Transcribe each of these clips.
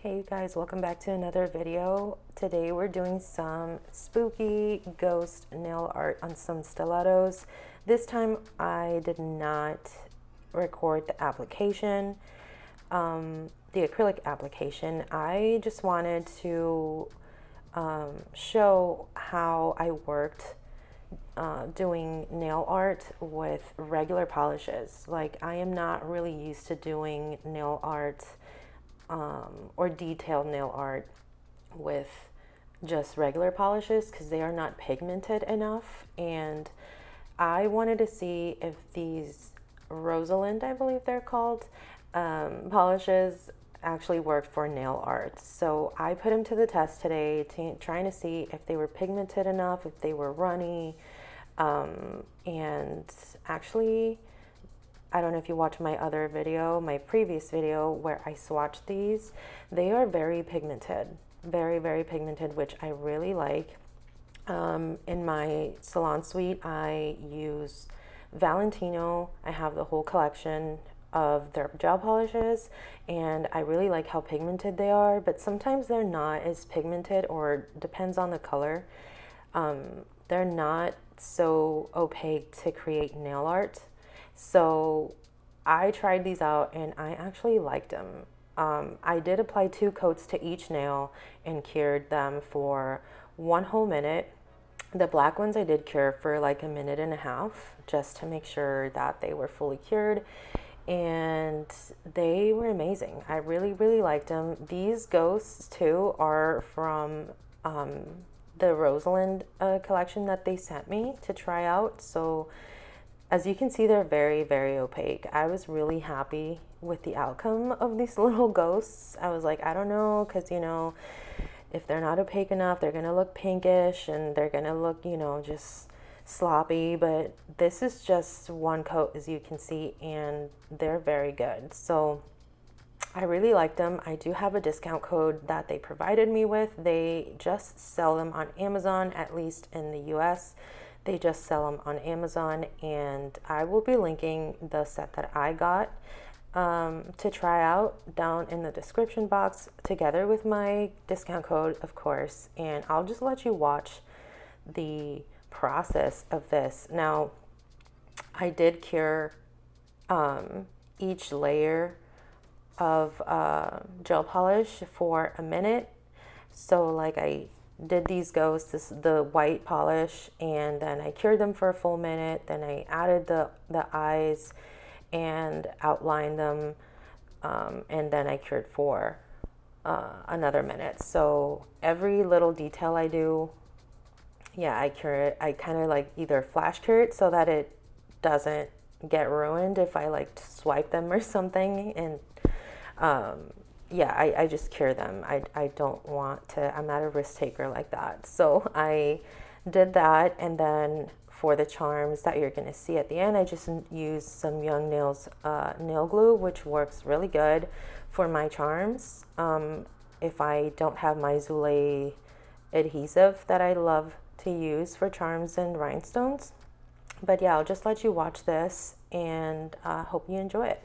Hey you guys, welcome back to another video. Today we're doing some spooky ghost nail art on some stilettos. This time I did not record the application, the acrylic application. I just wanted to show how I worked doing nail art with regular polishes. Like, I am not really used to doing nail art or detailed nail art with just regular polishes because they are not pigmented enough. And I wanted to see if these Rosalind, I believe they're called, polishes actually worked for nail art. So I put them to the test today, trying to see if they were pigmented enough, if they were runny. And actually, I don't know if you watched my other video, my previous video where I swatched these. They are very pigmented, very, very pigmented, which I really like. In my salon suite, I use Valentino. I have the whole collection of their gel polishes, and I really like how pigmented they are, but sometimes they're not as pigmented, or depends on the color. They're not so opaque to create nail art. So I tried these out and I actually liked them. I did apply 2 coats to each nail and cured them for 1 whole minute. The black ones I did cure for like a minute and a half just to make sure that they were fully cured, and they were amazing. I really, really liked them. These ghosts too are from the Rosalind collection that they sent me to try out. So as you can see, they're very, very opaque. I was really happy with the outcome of these little ghosts. I was like, I don't know, because, if they're not opaque enough, they're going to look pinkish and they're going to look, just sloppy. But this is just 1 coat, as you can see, and they're very good. So I really like them. I do have a discount code that they provided me with. They just sell them on Amazon, at least in the US. They just sell them on Amazon, and I will be linking the set that I got to try out down in the description box, together with my discount code, of course. And I'll just let you watch the process of this. Now, I did cure each layer of gel polish for a minute. So like, I did these ghosts, the white polish, and then I cured them for a full minute. Then I added the eyes and outlined them, and then I cured for another minute. So every little detail I do, I cure it. I kind of like either flash cure it so that it doesn't get ruined if I like swipe them or something. And I just cure them. I don't want to, I'm not a risk taker like that. So I did that, and then for the charms that you're going to see at the end, I just used some Young Nails nail glue, which works really good for my charms. If I don't have my Zule adhesive that I love to use for charms and rhinestones. But yeah, I'll just let you watch this, and hope you enjoy it.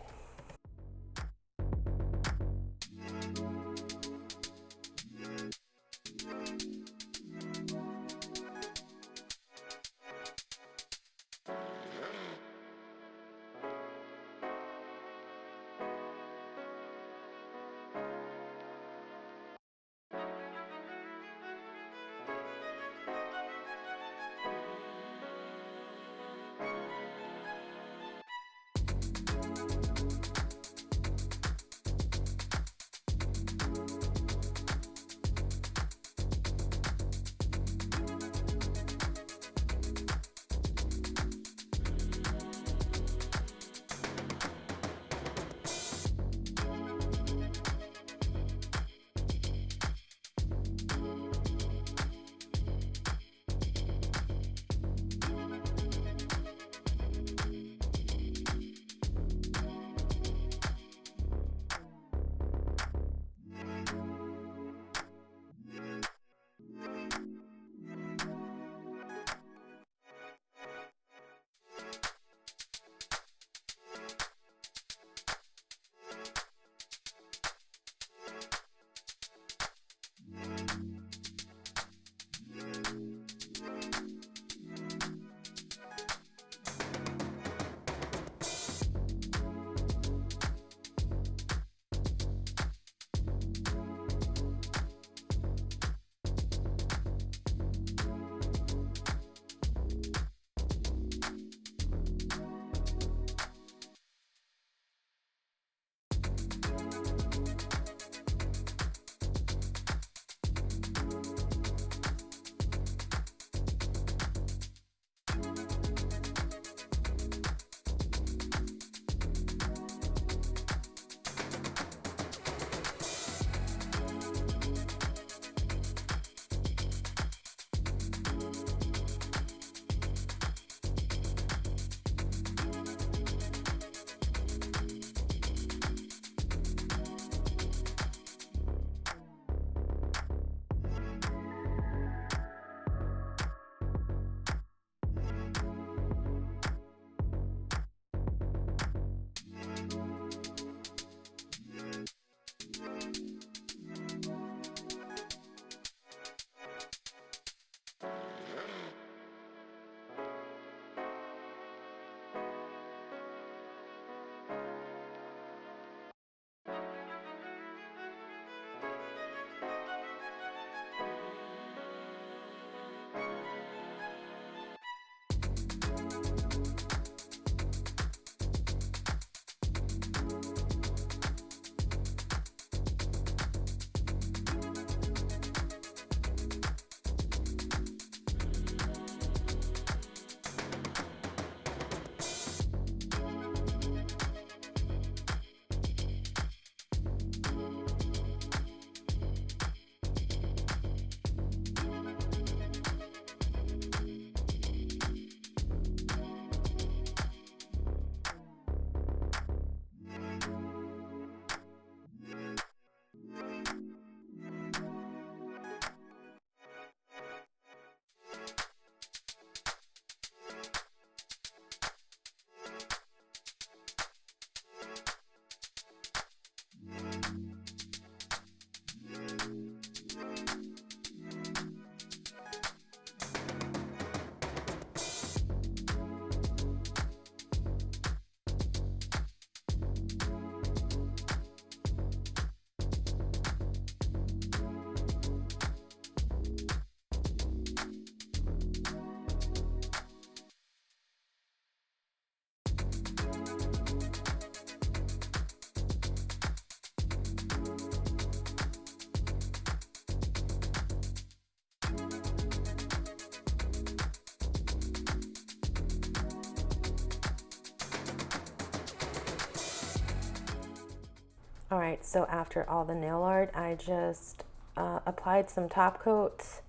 All right, so after all the nail art, I just applied some top coats,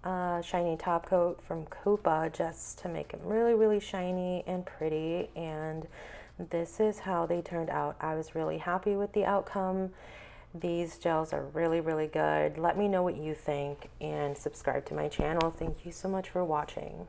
shiny top coat from Koopa, just to make them really, really shiny and pretty. And this is how they turned out. I was really happy with the outcome. These gels are really, really good. Let me know what you think and subscribe to my channel. Thank you so much for watching.